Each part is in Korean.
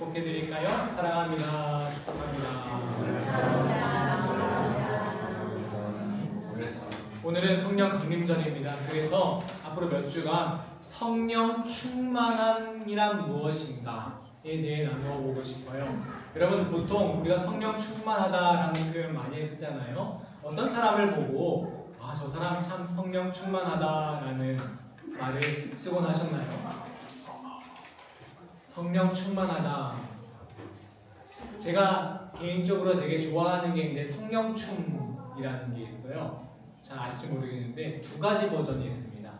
축복해드릴까요? 사랑합니다. 축복합니다. 오늘은 성령 강림절입니다. 그래서 앞으로 몇 주간 성령 충만함이란 무엇인가에 대해 나누어보고 싶어요. 여러분, 보통 우리가 성령 충만하다라는 표현 많이 쓰잖아요. 어떤 사람을 보고 저 사람 참 성령 충만하다라는 말을 쓰곤 하셨나요? 성령 충만하다. 제가 개인적으로 되게 좋아하는 게 있는데 성령춤이라는 게 있어요. 잘 아실지 모르겠는데 두 가지 버전이 있습니다.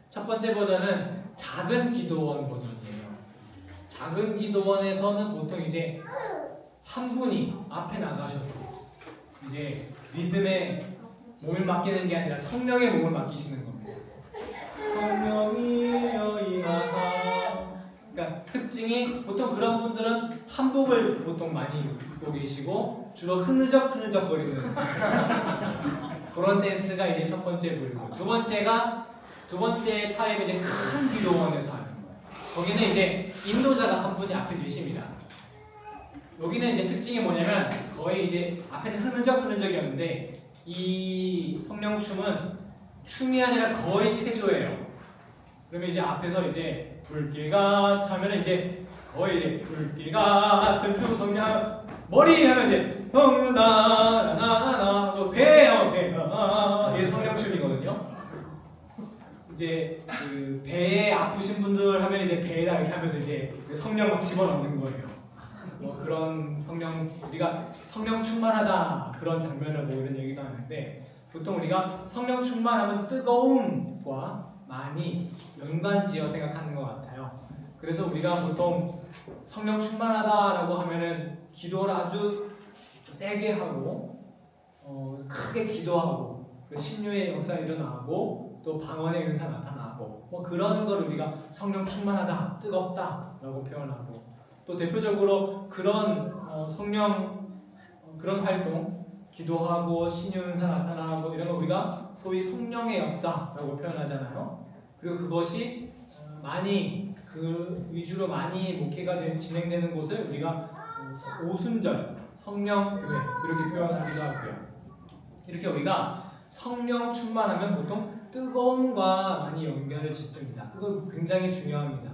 첫 번째 버전은 작은 기도원 버전이에요. 작은 기도원에서는 보통 이제 한 분이 앞에 나가셔서 이제 리듬에 몸을 맡기는 게 아니라 성령의 몸을 맡기시는 겁니다. 성령이여 임하사. 그러니까 특징이 보통 그런 분들은 한복을 보통 많이 입고 계시고 주로 흐느적거리는 그런 댄스가 이제 첫 번째 부류고, 두 번째 타입이 이제 큰 기도원에서 하는 거예요. 거기는 이제 인도자가 한 분이 앞에 계십니다. 여기는 이제 특징이 뭐냐면 거의 이제 앞에는 흐느적이었는데 이 성령춤은 춤이 아니라 거의 체조예요. 그러면 이제 앞에서 이제 불길 같으면 이제 거의 이제 불길 같은 그 성령, 머리 하면 이제 성나나나나 또 배가 이게 성령춤이거든요. 이제 그 배에 아프신 분들 하면 이제 배에다 이렇게 하면서 이제 성령 막 집어넣는 거예요. 뭐 그런 우리가 성령 충만하다 그런 장면을 뭐 이런 얘기도 하는데, 보통 우리가 성령 충만하면 뜨거움과 많이 연관지어 생각하는 것 같아요. 그래서 우리가 보통 성령 충만하다라고 하면은 기도를 아주 세게 하고 크게 기도하고 신유의 역사 일어나고 또 방언의 은사 나타나고 뭐 그런 걸 우리가 성령 충만하다, 뜨겁다라고 표현하고, 또 대표적으로 그런 그런 활동, 기도하고 신유 은사 나타나고 이런 거 우리가 소위 성령의 역사라고 표현하잖아요. 그리고 그것이 많이 그 위주로 많이 목회가 진행되는 곳을 우리가 오순절, 성령교회 이렇게 표현하기도 하고요. 이렇게 우리가 성령 충만하면 보통 뜨거움과 많이 연결을 짓습니다. 그거 굉장히 중요합니다.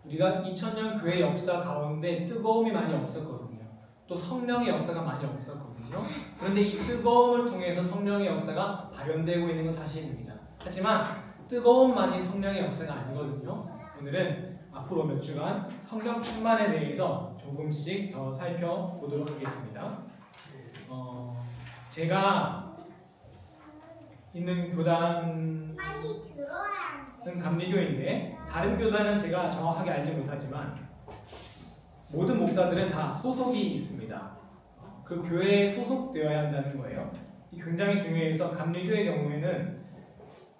우리가 2000년 교회 역사 가운데 뜨거움이 많이 없었거든요. 또 성령의 역사가 많이 없었거든요. 그런데 이 뜨거움을 통해서 성령의 역사가 발현되고 있는 건 사실입니다. 하지만 뜨거움만이 성령의 역사가 아니거든요. 오늘은 앞으로 몇 주간 성령 충만에 대해서 조금씩 더 살펴보도록 하겠습니다. 제가 있는 교단은 감리교인데 다른 교단은 제가 정확하게 알지 못하지만 모든 목사들은 다 소속이 있습니다. 그 교회에 소속되어야 한다는 거예요. 이 굉장히 중요해서 감리교의 경우에는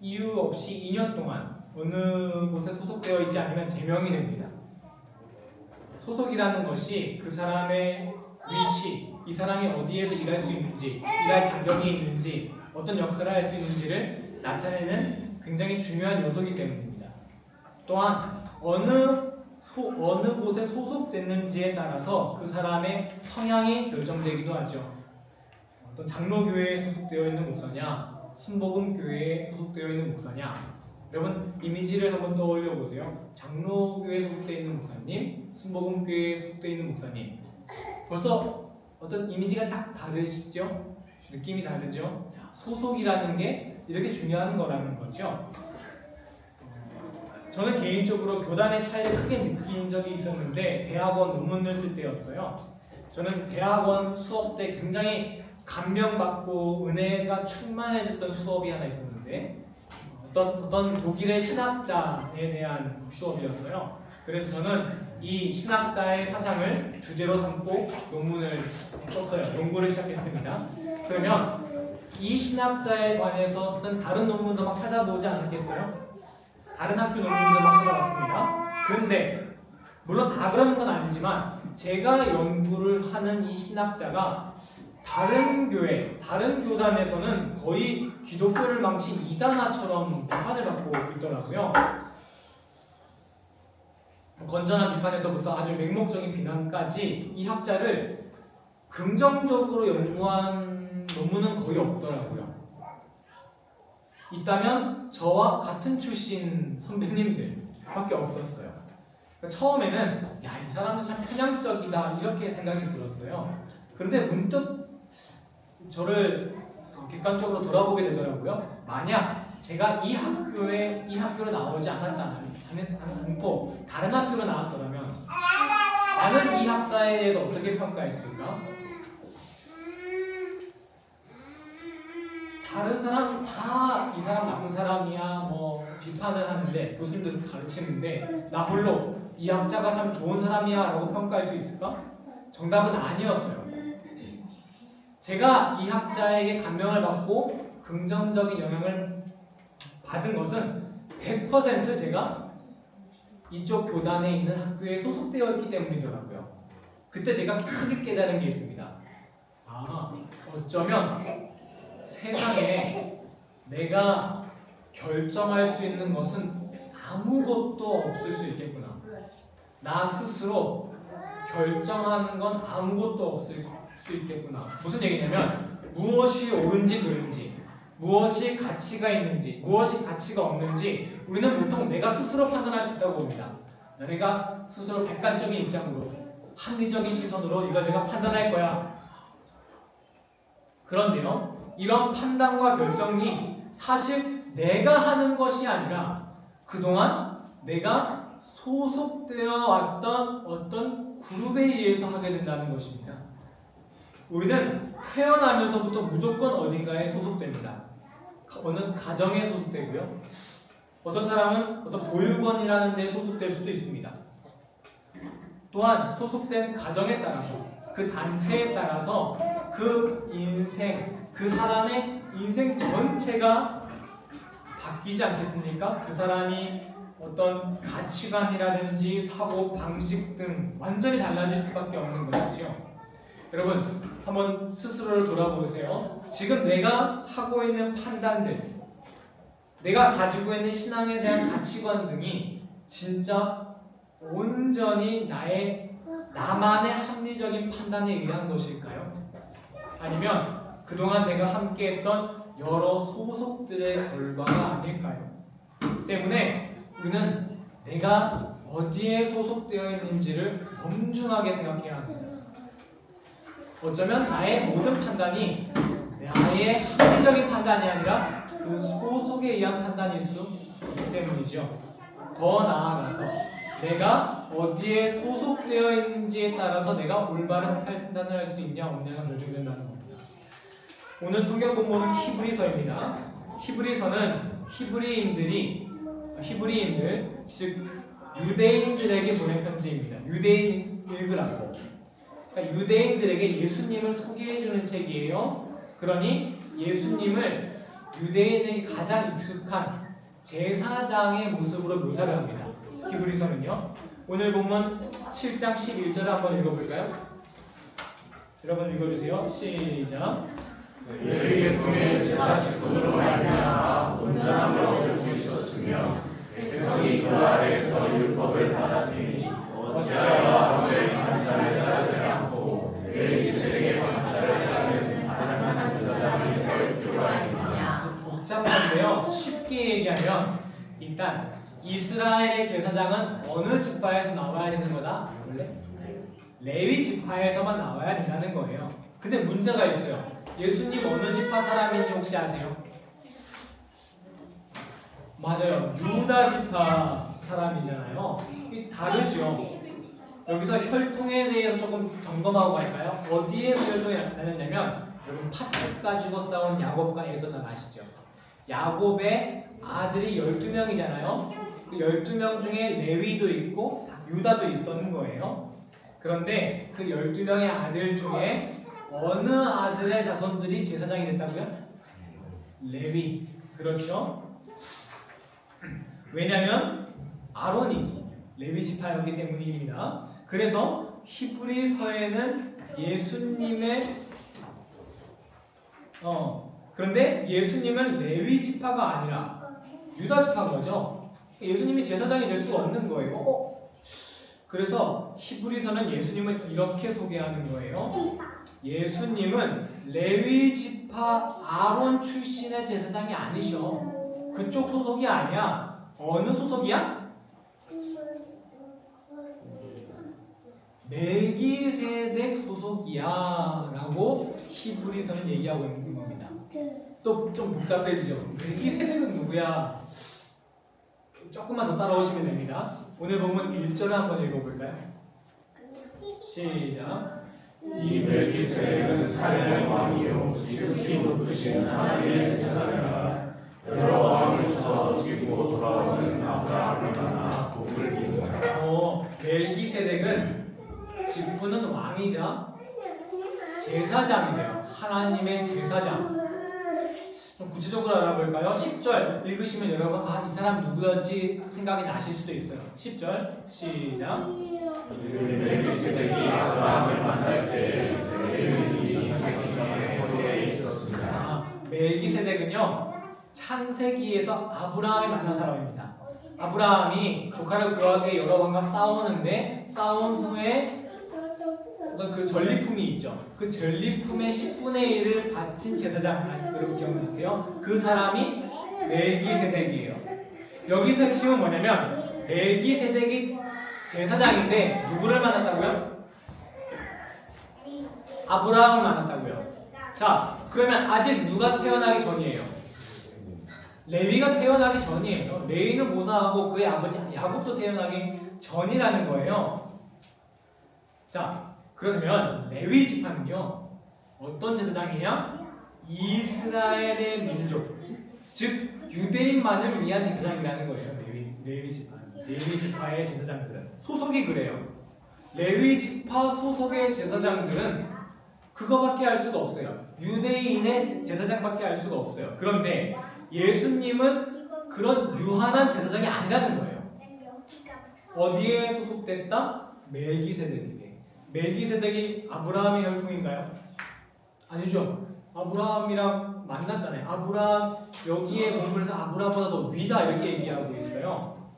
이유 없이 2년 동안 어느 곳에 소속되어 있지 않으면 제명이 됩니다. 소속이라는 것이 그 사람의 위치, 이 사람이 어디에서 일할 수 있는지, 일할 자격이 있는지, 어떤 역할을 할 수 있는지를 나타내는 굉장히 중요한 요소이기 때문입니다. 또한 어느 곳에 소속됐는지에 따라서 그 사람의 성향이 결정되기도 하죠. 어떤 장로교회에 소속되어 있는 목사냐, 순복음교회에 소속되어 있는 목사냐. 여러분 이미지를 한번 떠올려 보세요. 장로교회에 소속되어 있는 목사님, 순복음교회에 소속되어 있는 목사님. 벌써 어떤 이미지가 딱 다르시죠? 느낌이 다르죠? 소속이라는 게 이렇게 중요한 거라는 거죠. 저는 개인적으로 교단의 차이를 크게 느낀 적이 있었는데 대학원 논문을 쓸 때였어요. 저는 대학원 수업 때 굉장히 감명받고 은혜가 충만해졌던 수업이 하나 있었는데 어떤 독일의 신학자에 대한 수업이었어요. 그래서 저는 이 신학자의 사상을 주제로 삼고 논문을 썼어요. 연구를 시작했습니다. 그러면 이 신학자에 관해서 쓴 다른 논문도 막 찾아보지 않았겠어요? 다른 학교 논문도 막 찾아봤습니다. 그런데 물론 다 그런 건 아니지만 제가 연구를 하는 이 신학자가 다른 교회, 다른 교단에서는 거의 기독교를 망친 이단아처럼 비판을 받고 있더라고요. 건전한 비판에서부터 아주 맹목적인 비난까지 이 학자를 긍정적으로 연구한 논문은 거의 없더라고요. 있다면 저와 같은 출신 선배님들밖에 없었어요. 그러니까 처음에는 야, 이 사람은 참 편향적이다 이렇게 생각이 들었어요. 그런데 문득 저를 객관적으로 돌아보게 되더라고요. 만약 제가 이 학교로 나오지 않고 다른 학교로 나왔더라면 나는 이 학자에 대해서 어떻게 평가했을까? 다른 사람 다 이 사람 나쁜 사람이야 뭐 비판을 하는데 교수님들 가르치는데 나 홀로 이 학자가 참 좋은 사람이야 라고 평가할 수 있을까? 정답은 아니었어요. 제가 이 학자에게 감명을 받고 긍정적인 영향을 받은 것은 100% 제가 이쪽 교단에 있는 학교에 소속되어 있기 때문이더라고요. 그때 제가 크게 깨달은 게 있습니다. 아, 어쩌면 세상에 내가 결정할 수 있는 것은 아무것도 없을 수 있겠구나. 나 스스로 결정하는 건 아무것도 없을 수 있겠구나. 무슨 얘기냐면 무엇이 옳은지 그른지, 무엇이 가치가 있는지, 무엇이 가치가 없는지 우리는 보통 내가 스스로 판단할 수 있다고 봅니다. 내가 스스로 객관적인 입장으로 합리적인 시선으로 이걸 내가 판단할 거야. 그런데요, 이런 판단과 결정이 사실 내가 하는 것이 아니라 그동안 내가 소속되어 왔던 어떤 그룹에 의해서 하게 된다는 것입니다. 우리는 태어나면서부터 무조건 어딘가에 소속됩니다. 어느 가정에 소속되고요. 어떤 사람은 어떤 보육원이라는 데에 소속될 수도 있습니다. 또한 소속된 가정에 따라서 그 단체에 따라서 그 인생, 그 사람의 인생 전체가 바뀌지 않겠습니까? 그 사람이 어떤 가치관이라든지 사고 방식 등 완전히 달라질 수밖에 없는 것이죠. 여러분 한번 스스로를 돌아보세요. 지금 내가 하고 있는 판단들, 내가 가지고 있는 신앙에 대한 가치관 등이 진짜 온전히 나만의 합리적인 판단에 의한 것일까요? 아니면 그동안 내가 함께했던 여러 소속들의 결과가 아닐까요? 때문에 우리는 내가 어디에 소속되어 있는지를 엄중하게 생각해야 합니다. 어쩌면 나의 모든 판단이 나의 합리적인 판단이 아니라 그 소속에 의한 판단일 수 있기 때문이죠. 더 나아가서 내가 어디에 소속되어 있는지에 따라서 내가 올바른 판단을 할 수 있냐 없냐가 결정된다는 겁니다. 오늘 성경 본문은 히브리서입니다. 히브리서는 히브리인들 즉 유대인들에게 보낸 편지입니다. 유대인 읽으라고. 그러니까 유대인들에게 예수님을 소개해주는 책이에요. 그러니 예수님을 유대인에게 가장 익숙한 제사장의 모습으로 묘사를 합니다. 히브리서는요. 오늘 본문 7장 11절을 한번 읽어볼까요? 여러분 읽어주세요. 시작. 레위의 통해 제사 직분으로 말미암아 온전함을 얻을 수 있었으며 백성이 그 아래에서 율법을 받았으니 어찌하여 아무의 반차를 따르지 않고 레위인들에게 반차를 따르는 다른 제사장을 세울 필요가 있느냐. 복잡한데요. 쉽게 얘기하면 일단 이스라엘의 제사장은 어느 지파에서 나와야 되는 거다? 원래 레위 지파에서만 나와야 된다는 거예요. 근데 문제가 있어요. 예수님 어느 지파 사람인지 혹시 아세요? 맞아요. 유다 지파 사람이잖아요. 이 다르죠. 여기서 혈통에 대해서 조금 점검하고 갈까요? 어디에서 혈통이 나뉘었냐면 여러분 팥죽 가지고 싸운 야곱과 에서 잘 아시죠? 야곱의 아들이 12명이잖아요. 그 12명 중에 레위도 있고 유다도 있던 거예요. 그런데 그 12명의 아들 중에 어느 아들의 자손들이 제사장이 됐다고요? 레위. 그렇죠? 왜냐하면 아론이 레위 지파였기 때문입니다. 그래서 히브리서에는 예수님의 그런데 예수님은 레위 지파가 아니라 유다 지파인 거죠. 예수님이 제사장이 될 수가 없는 거예요. 그래서 히브리서는 예수님을 이렇게 소개하는 거예요. 예수님은 레위 지파 아론 출신의 제사장이 아니셔. 그쪽 소속이 아니야. 어느 소속이야? 멜기세덱 소속이야 라고 히브리서는 얘기하고 있는 겁니다. 또 좀 복잡해지죠. 멜기세덱은 누구야? 조금만 더 따라오시면 됩니다. 오늘 본문 1절을 한번 읽어볼까요? 시작. 이 멜기세덱은 살렘 왕이요 지극히 높으신 하나님의 제사장이라. 여러 왕을 쳐 죽이고 돌아오는 아브라함을 만나 복을 비는 자라. 멜기세덱은 직분은 왕이자 제사장이에요. 하나님의 제사장. 좀 구체적으로 알아볼까요? 10절 읽으시면 여러분 이 사람 누구였지 생각이 나실 수도 있어요. 10절 시작. 멜기세덱이 아브라함을 만날 때에 레위인이 제사장의 머리에 있었습니다. 멜기세덱은요 창세기에서 아브라함을 만난 사람입니다. 아브라함이 조카를 구하게 여러 왕과 싸우는데 싸운 후에 어떤 그 전리품이 있죠. 그 전리품의 10분의 1을 바친 제사장, 여러분 기억나세요? 그 사람이 멜기세덱이에요. 여기서 핵심은 뭐냐면 멜기세덱이 제사장인데 누구를 만났다고요? 아브라함을 만났다고요. 자, 그러면 아직 누가 태어나기 전이에요? 레위가 태어나기 전이에요. 레위는 모사하고 그의 아버지 야곱도 태어나기 전이라는 거예요. 자, 그러면 레위 지파는요 어떤 제사장이냐? 이스라엘의 민족, 즉 유대인만을 위한 제사장이라는 거예요. 레위 지파의 제사장들은 소속이 그래요. 레위 지파 소속의 제사장들은 그거밖에 할 수가 없어요. 유대인의 제사장밖에 할 수가 없어요. 그런데 예수님은 그런 유한한 제사장이 아니라는 거예요. 어디에 소속됐다? 멜기세덱에게. 멜기세덱이 아브라함의 혈통인가요? 아니죠. 아브라함이랑 만났잖아요. 아브라함 여기에 본문에서 아브라함보다 더 위다 이렇게 얘기하고 있어요.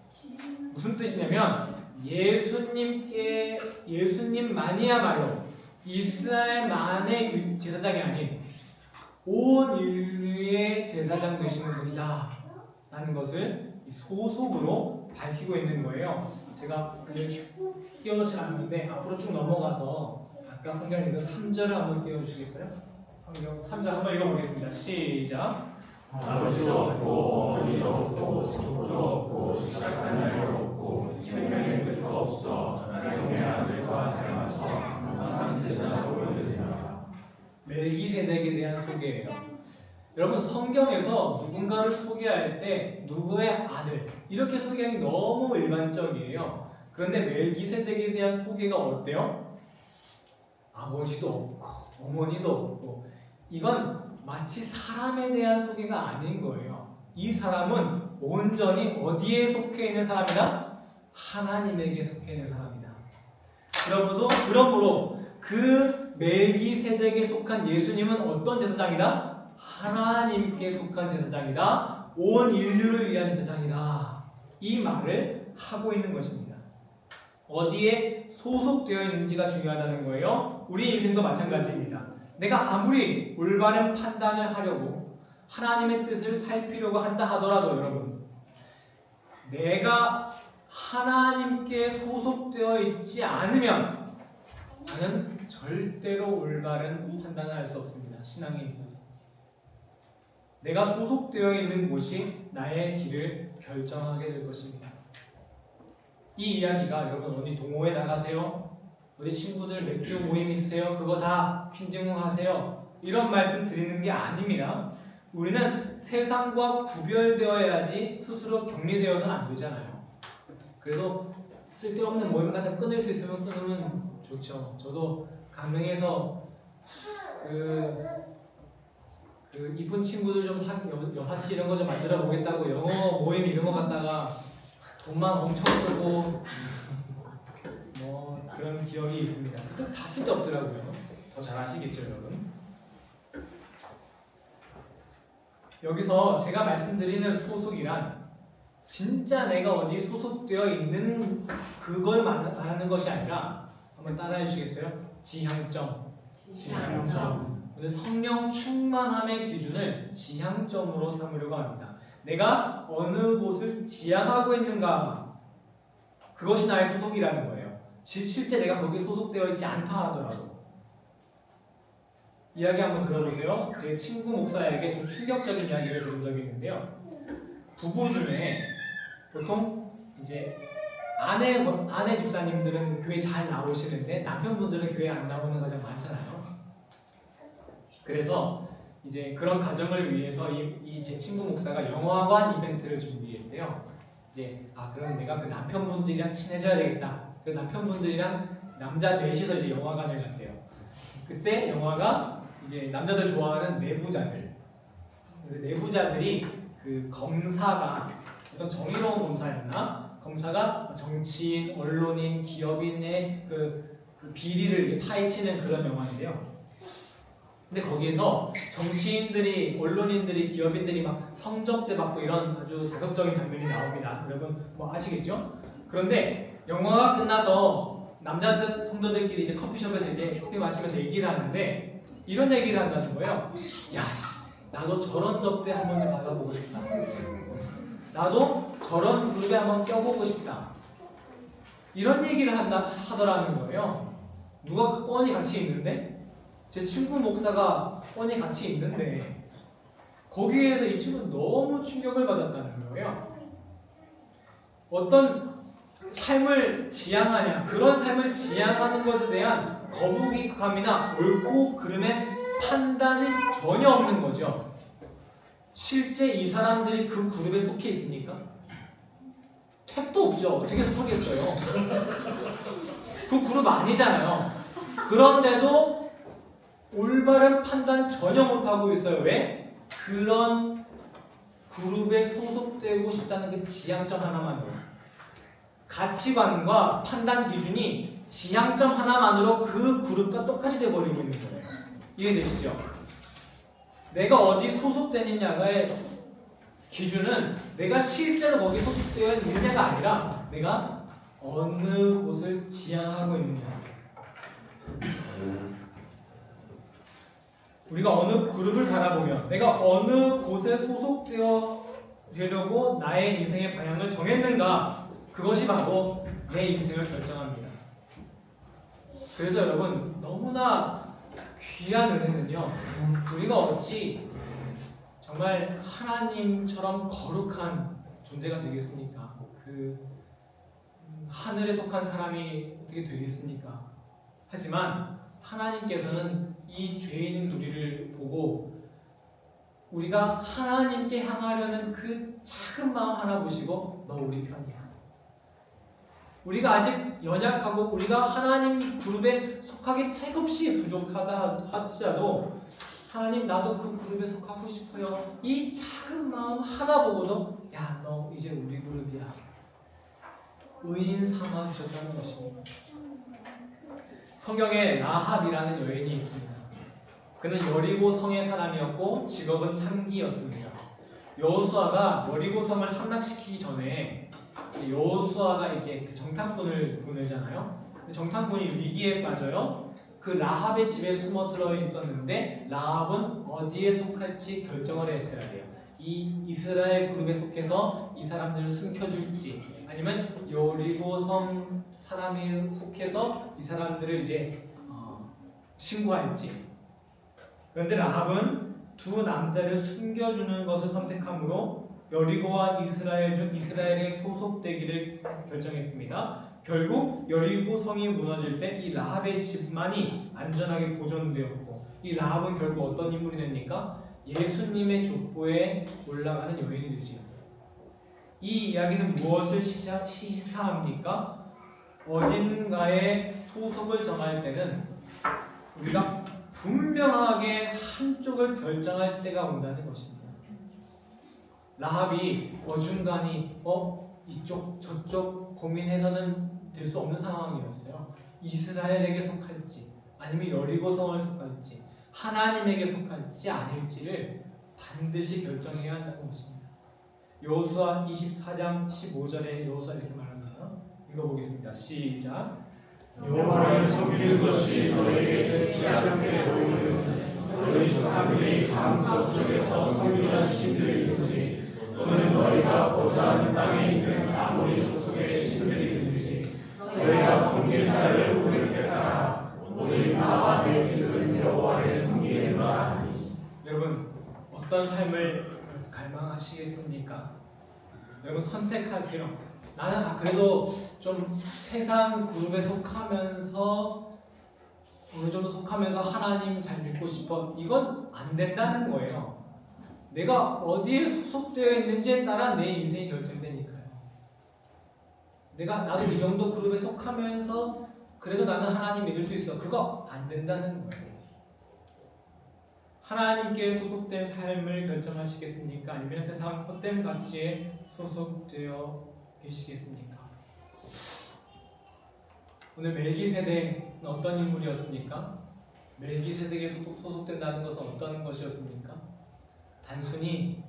무슨 뜻이냐면 예수님만이야말로 이스라엘만의 제사장이 아닌 온 인류의 제사장 되시는 분이다 라는 것을 소속으로 밝히고 있는 거예요. 제가 띄워놓지 않았는데 앞으로 쭉 넘어가서 아까 성경 읽은 3절을 한번 띄워주시겠어요? 성경 3절 한번 읽어보겠습니다. 시작. 아버지도 없고 어머니도 없고 친구도 없고 시작한 날도 없고 생명의 끝도 없어 하나님의 아들과 닮아서 항상 제사장으로 드리라. 멜기세덱에 대한 소개예요. 여러분 성경에서 누군가를 소개할 때 누구의 아들 이렇게 소개하기 너무 일반적이에요. 그런데 멜기세덱에 대한 소개가 어때요? 아버지도 없고 어머니도 없고 이건 마치 사람에 대한 소개가 아닌 거예요. 이 사람은 온전히 어디에 속해 있는 사람이다? 하나님에게 속해 있는 사람이다. 그러므로 그 멜기세덱에 속한 예수님은 어떤 제사장이다? 하나님께 속한 제사장이다. 온 인류를 위한 제사장이다. 이 말을 하고 있는 것입니다. 어디에 소속되어 있는지가 중요하다는 거예요. 우리 인생도 마찬가지입니다. 내가 아무리 올바른 판단을 하려고 하나님의 뜻을 살피려고 한다 하더라도 여러분 내가 하나님께 소속되어 있지 않으면 나는 절대로 올바른 판단을 할 수 없습니다. 신앙에 있어서 내가 소속되어 있는 곳이 나의 길을 결정하게 될 것입니다. 이 이야기가 여러분 어디 동호회 나가세요? 어디 친구들 맥주 모임 있으세요? 그거 다 핑증하세요. 이런 말씀 드리는 게 아닙니다. 우리는 세상과 구별되어야지 스스로 격리되어서는 안 되잖아요. 그래도 쓸데없는 모임 같은 거 끊을 수 있으면 끊으면 좋죠. 저도 강릉에서 그 이쁜 친구들 좀 여사치 이런 거 좀 만들어 보겠다고 영어 모임 이런 거 갖다가 돈만 엄청 쓰고 뭐 그런 기억이 있습니다. 그거 다 쓸데없더라고요. 더 잘 아시겠죠 여러분. 여기서 제가 말씀드리는 소속이란 진짜 내가 어디 소속되어 있는 그걸 말하는 것이 아니라 한번 따라해 주시겠어요? 지향점. 오늘 성령 충만함의 기준을 지향점으로 삼으려고 합니다. 내가 어느 곳을 지향하고 있는가, 그것이 나의 소속이라는 거예요. 실제 내가 거기에 소속되어 있지 않다 하더라도. 이야기 한번 들어보세요. 제 친구 목사에게 좀 충격적인 이야기를 들은 적이 있는데요. 부부 중에 보통 이제 아내 집사님들은 교회 잘 나오시는데 남편분들은 교회 안 나오는 가정 많잖아요. 그래서 이제 그런 가정을 위해서 이 제 친구 목사가 영화관 이벤트를 준비했대요. 이제 그럼 내가 그 남편분들이랑 친해져야 되겠다. 그 남편분들이랑 남자 넷이서 이제 영화관을 갔대요. 그때 영화가 이제 남자들 좋아하는 내부자들. 그 내부자들이 그 검사가 어떤 정의로운 검사였나? 검사가 정치인, 언론인, 기업인의 그 비리를 파헤치는 그런 영화인데요. 근데 거기에서 정치인들이, 언론인들이, 기업인들이 막 성접대 받고 이런 아주 자극적인 장면이 나옵니다. 여러분 뭐 아시겠죠? 그런데 영화가 끝나서 남자들 성도들끼리 이제 커피숍에서 이제 커피 마시면서 얘기를 하는데 이런 얘기를 한다는 거예요. 야, 나도 저런 접대 한 번 좀 받아보고 싶다. 나도 저런 그룹에 한번 껴보고 싶다. 이런 얘기를 하더라는 거예요. 누가 뻔히 같이 있는데? 제 친구 목사가 뻔히 같이 있는데 거기에서 이 친구는 너무 충격을 받았다는 거예요. 어떤 삶을 지향하냐, 그런 삶을 지향하는 것에 대한 거부감이나 옳고 그름의 판단이 전혀 없는 거죠. 실제 이 사람들이 그 그룹에 속해 있습니까? 택도 없죠. 어떻게 속하겠어요? 그 그룹 아니잖아요. 그런데도 올바른 판단 전혀 못하고 있어요. 왜? 그런 그룹에 소속되고 싶다는 그 지향점 하나만으로, 가치관과 판단 기준이 지향점 하나만으로 그 그룹과 똑같이 돼버리고 있는 거예요. 이해되시죠? 내가 어디 소속되느냐의 기준은 내가 실제로 거기에 소속되어 있느냐가 아니라 내가 어느 곳을 지향하고 있느냐. 우리가 어느 그룹을 바라보면 내가 어느 곳에 소속되어 되려고 나의 인생의 방향을 정했는가, 그것이 바로 내 인생을 결정합니다. 그래서 여러분, 너무나 귀한 은혜는요, 우리가 어찌 정말 하나님처럼 거룩한 존재가 되겠습니까? 그 하늘에 속한 사람이 어떻게 되겠습니까? 하지만 하나님께서는 이 죄인 우리를 보고 우리가 하나님께 향하려는 그 작은 마음 하나 보시고 너 우리 편이야. 우리가 아직 연약하고 우리가 하나님 그룹에 속하기 택없이 부족하다 할지라도 하나님 나도 그 그룹에 속하고 싶어요. 이 작은 마음 하나 보고도 야, 너 이제 우리 그룹이야. 의인 삼아 주셨다는 것입니다. 성경에 라합이라는 여인이 있습니다. 그는 여리고 성의 사람이었고 직업은 창기였습니다. 여호수아가 여리고 성을 함락시키기 전에 여호수아가 이제 그 정탐꾼을 보내잖아요. 정탐꾼이 위기에 빠져요. 그 라합의 집에 숨어 들어 있었는데 라합은 어디에 속할지 결정을 했어야 돼요. 이 이스라엘 그룹에 속해서 이 사람들을 숨겨줄지, 아니면 여리고 성 사람이 속해서 이 사람들을 이제 신고할지. 그런데 라합은 두 남자를 숨겨주는 것을 선택함으로 여리고와 이스라엘 중 이스라엘에 소속되기를 결정했습니다. 결국 여리고 성이 무너질 때 이 라합의 집만이 안전하게 보존되었고, 이 라합은 결국 어떤 인물이 됩니까? 예수님의 족보에 올라가는 여인이 되지요. 이 이야기는 무엇을 시사합니까? 어딘가에 소속을 정할 때는 우리가 분명하게 한쪽을 결정할 때가 온다는 것입니다. 라합이 어중간히 이쪽 저쪽 고민해서는 될 수 없는 상황이었어요. 이스라엘에게 속할지 아니면 여리고성을 속할지 하나님에게 속할지 아닐지를 반드시 결정해야 한다는 것입니다. 여호수아 24장 15절에 여호수아 이렇게 말합니다. 읽어보겠습니다. 시작. 여호와를 섬기는 것이 너에게 좋지 않게 보이는 너희 조상들이 강석 쪽에서 섬기던 신들이든지 또는 너희가 거주하는 땅에 있는 아모리 족속의 신들이든지 너희가 섬길 자를 공격했다가 오직 나와 내 집은 여호와를 섬기리라 하니. 여러분 어떤 삶을 갈망하시겠습니까? 여러분 선택하세요. 나는 그래도 좀 세상 그룹에 속하면서 어느 정도 속하면서 하나님 잘 믿고 싶어. 이건 안 된다는 거예요. 내가 어디에 소속되어 있는지에 따라 내 인생이 결정되니까요. 나도 이 정도 그룹에 속하면서 그래도 나는 하나님 믿을 수 있어. 그거 안 된다는 거예요. 하나님께 소속된 삶을 결정하시겠습니까? 아니면 세상 헛된 가치에 소속되어 계시겠습니까? 오늘 멜기세덱은 어떤 인물이었습니까? 멜기세덱에 소속된다는 것은 어떤 것이었습니까? 단순히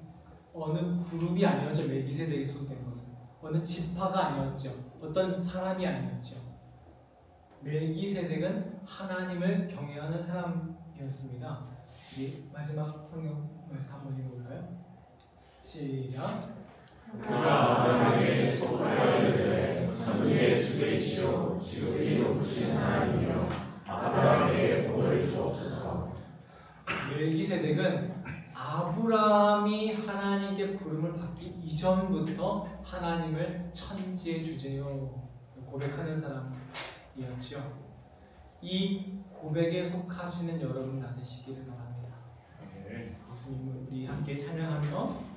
어느 그룹이 아니었죠. 멜기세덱에 소속된 것은 어느 지파가 아니었죠. 어떤 사람이 아니었죠. 멜기세덱은 하나님을 경외하는 사람이었습니다. 이 마지막 성경 말씀 한번 읽어볼까요? 시작. 그가 아브라함에게 속하여 이르되 천지의 주제이시오 지극히 높으신 하나님이여 아브라함에게 복을 주옵소서. 멜기세덱은 아브라함이 하나님께 부름을 받기 이전부터 하나님을 천지의 주제요 고백하는 사람이었죠. 이 고백에 속하시는 여러분 다 되시기를 바랍니다. 우리 함께 찬양하며